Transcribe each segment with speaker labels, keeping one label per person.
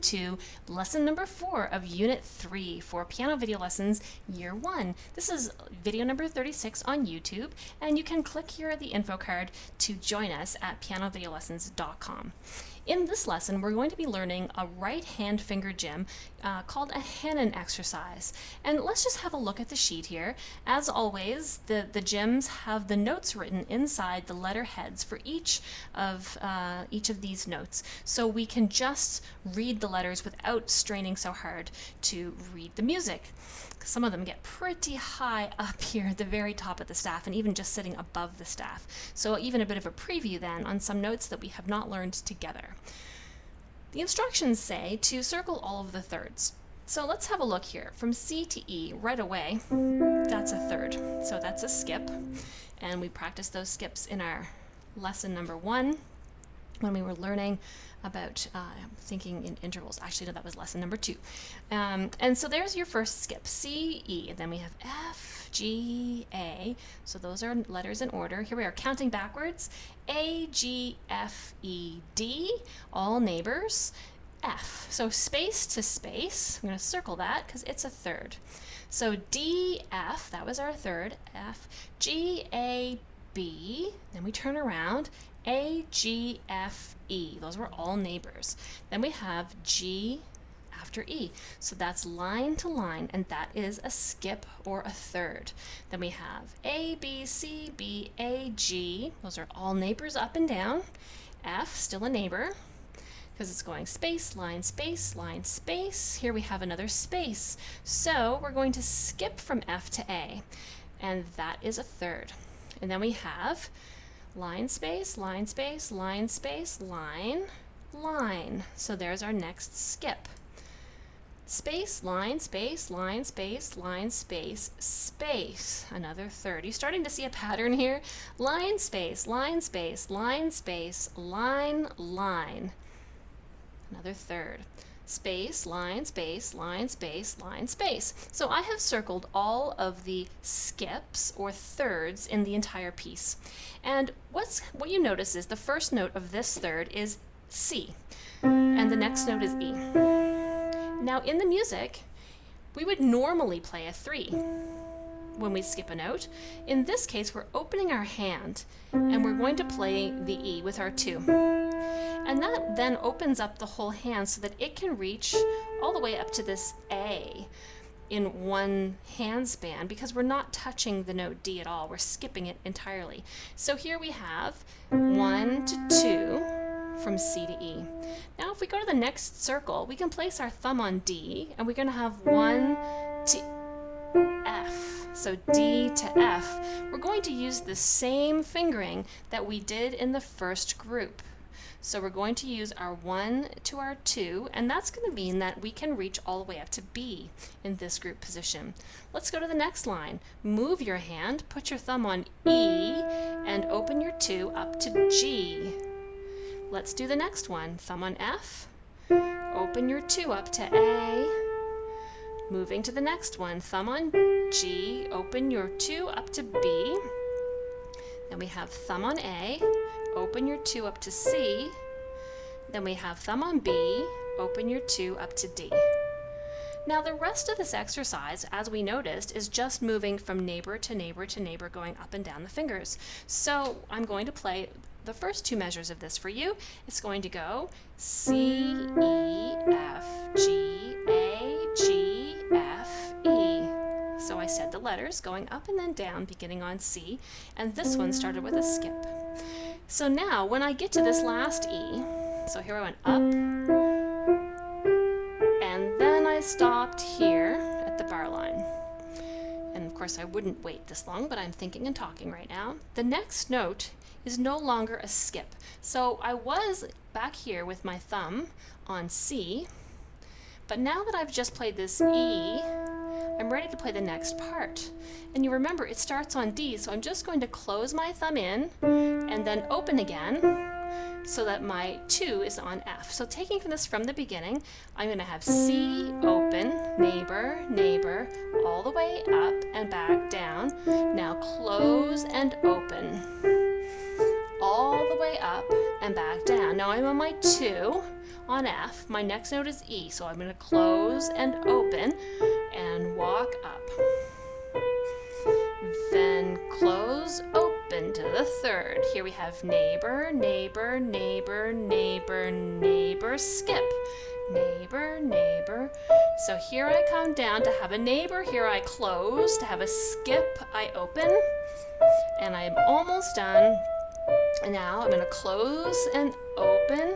Speaker 1: to lesson number 4 of Unit 3 for Piano Video Lessons Year 1. This is video number 36 on YouTube, and you can click here at the info card to join us at PianoVideoLessons.com. In this lesson, we're going to be learning a right hand finger gym called a Hanon exercise. And let's just have a look at the sheet here. As always, the gyms have the notes written inside the letter heads for each of these notes. So we can just read the letters without straining so hard to read the music. Some of them get pretty high up here at the very top of the staff and even just sitting above the staff. So even a bit of a preview then on some notes that we have not learned together. The instructions say to circle all of the thirds. So let's have a look here. From C to E right away, that's a third. So that's a skip. And we practiced those skips in our lesson number 1 when we were learning about thinking in intervals. Actually, no, that was lesson number 2. And so there's your first skip, C, E, and then we have F, G, A. So those are letters in order. Here we are counting backwards. A, G, F, E, D, all neighbors. F, so space to space. I'm going to circle that because it's a third. So D, F, that was our third. F, G, A, B, then we turn around. A, G, F, E. Those were all neighbors. Then we have G after E. So that's line to line, and that is a skip or a third. Then we have A, B, C, B, A, G. Those are all neighbors up and down. F, still a neighbor, because it's going space, line, space, line, space. Here we have another space. So we're going to skip from F to A, and that is a third. And then we have line, space, line, space, line, space, line, line. So there's our next skip. Space, line, space, line, space, line, space, space. Another third. You're starting to see a pattern here. Line, space, line, space, line, space, line, line. Another third. Space, line, space, line, space, line, space. So I have circled all of the skips or thirds in the entire piece. And what you notice is the first note of this third is C, and the next note is E. Now in the music, we would normally play a 3 when we skip a note. In this case, we're opening our hand and we're going to play the E with our 2. And that then opens up the whole hand so that it can reach all the way up to this A in one hand span, because we're not touching the note D at all. We're skipping it entirely. So here we have 1 to 2 from C to E. Now if we go to the next circle, we can place our thumb on D, and we're going to have 1 to F. So D to F. We're going to use the same fingering that we did in the first group. So we're going to use our 1 to our 2, and that's going to mean that we can reach all the way up to B in this group position. Let's go to the next line. Move your hand, put your thumb on E, and open your 2 up to G. Let's do the next one. Thumb on F, open your 2 up to A. Moving to the next one. Thumb on G, open your 2 up to B. Then we have thumb on A, open your 2 up to C. Then we have thumb on B, open your 2 up to D. Now the rest of this exercise, as we noticed, is just moving from neighbor to neighbor to neighbor, going up and down the fingers. So I'm going to play the first 2 measures of this for you. It's going to go C, E, F, G, A, G, F, E. So I said the letters going up and then down, beginning on C, and this one started with a skip. So now when I get to this last E, so here I went up, and then I stopped here at the bar line. And of course I wouldn't wait this long, but I'm thinking and talking right now. The next note is no longer a skip. So I was back here with my thumb on C, but now that I've just played this E, I'm ready to play the next part. And you remember it starts on D, so I'm just going to close my thumb in and then open again so that my 2 is on F. So taking this from the beginning, I'm going to have C, open, neighbor, neighbor, all the way up and back down. Now close and open, all the way up and back down. Now I'm on my 2 on F. My next note is E, so I'm going to close and open and walk up. Then close, open to the third. Here we have neighbor, neighbor, neighbor, neighbor, neighbor, skip. Neighbor, neighbor. So here I come down to have a neighbor, here I close, to have a skip, I open, and I'm almost done. And now I'm going to close and open,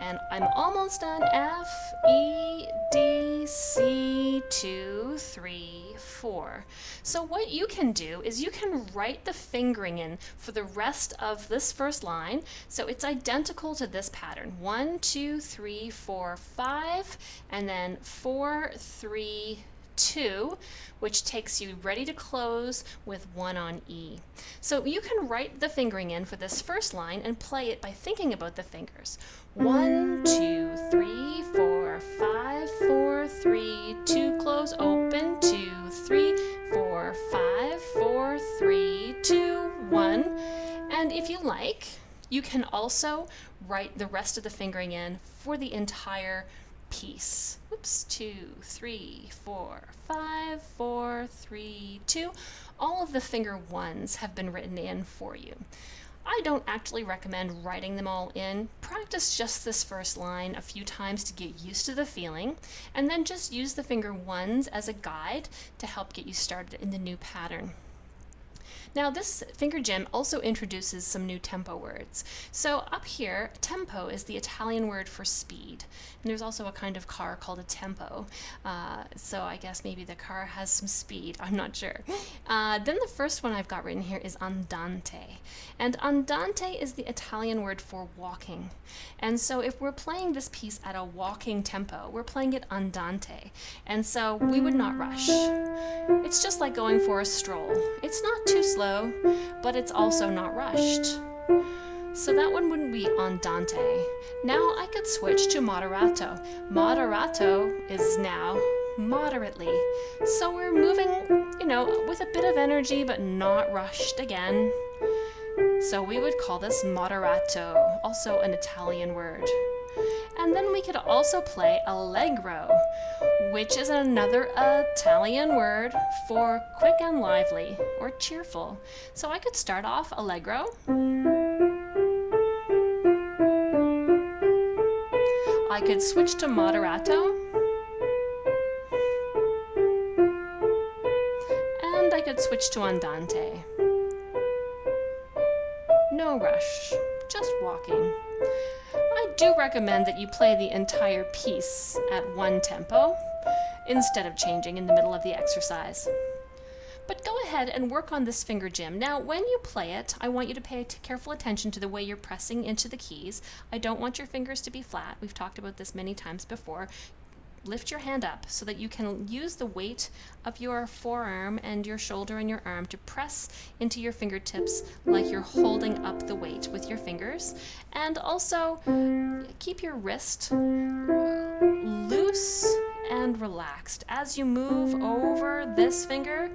Speaker 1: and I'm almost done. F, E, D, C, 2, 3, 4. So what you can do is you can write the fingering in for the rest of this first line. So it's identical to this pattern. 1, 2, 3, 4, 5, and then 4, 3, 2, which takes you ready to close with 1 on E. So you can write the fingering in for this first line and play it by thinking about the fingers. 1, 2, 3, 4, 5, 4, 3, 2, close, open, 2, 3, 4, 5, 4, 3, 2, 1. And if you like, you can also write the rest of the fingering in for the entire piece. Oops, 2, 3, 4, 5, 4, 3, 2. All of the finger ones have been written in for you. I don't actually recommend writing them all in. Practice just this first line a few times to get used to the feeling, and then just use the finger ones as a guide to help get you started in the new pattern. Now this finger gym also introduces some new tempo words. So up here, tempo is the Italian word for speed. And there's also a kind of car called a tempo. So I guess maybe the car has some speed, I'm not sure. Then the first one I've got written here is andante. And andante is the Italian word for walking. And so if we're playing this piece at a walking tempo, we're playing it andante. And so we would not rush. It's just like going for a stroll. It's not too slow, but it's also not rushed. So that one wouldn't be andante. Now I could switch to moderato. Moderato is now moderately. So we're moving, with a bit of energy, but not rushed again. So we would call this moderato, also an Italian word. And then we could also play allegro, which is another Italian word for quick and lively, or cheerful. So I could start off allegro. I could switch to moderato. And I could switch to andante. No rush, just walking. I do recommend that you play the entire piece at one tempo instead of changing in the middle of the exercise. But go ahead and work on this finger gym. Now, when you play it, I want you to pay careful attention to the way you're pressing into the keys. I don't want your fingers to be flat. We've talked about this many times before. Lift your hand up so that you can use the weight of your forearm and your shoulder and your arm to press into your fingertips like you're holding up the weight with your fingers. And also keep your wrist loose and relaxed. As you move over this finger,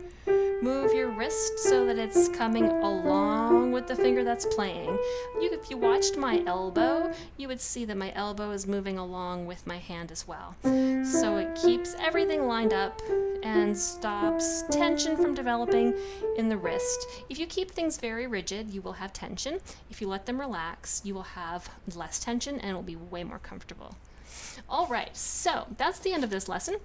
Speaker 1: move your wrist so that it's coming along with the finger that's playing. If you watched my elbow, you would see that my elbow is moving along with my hand as well. So it keeps everything lined up and stops tension from developing in the wrist. If you keep things very rigid, you will have tension. If you let them relax, you will have less tension and it will be way more comfortable. All right, so that's the end of this lesson.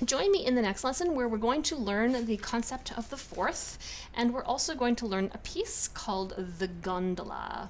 Speaker 1: Join me in the next lesson where we're going to learn the concept of the fourth, and we're also going to learn a piece called the gondola.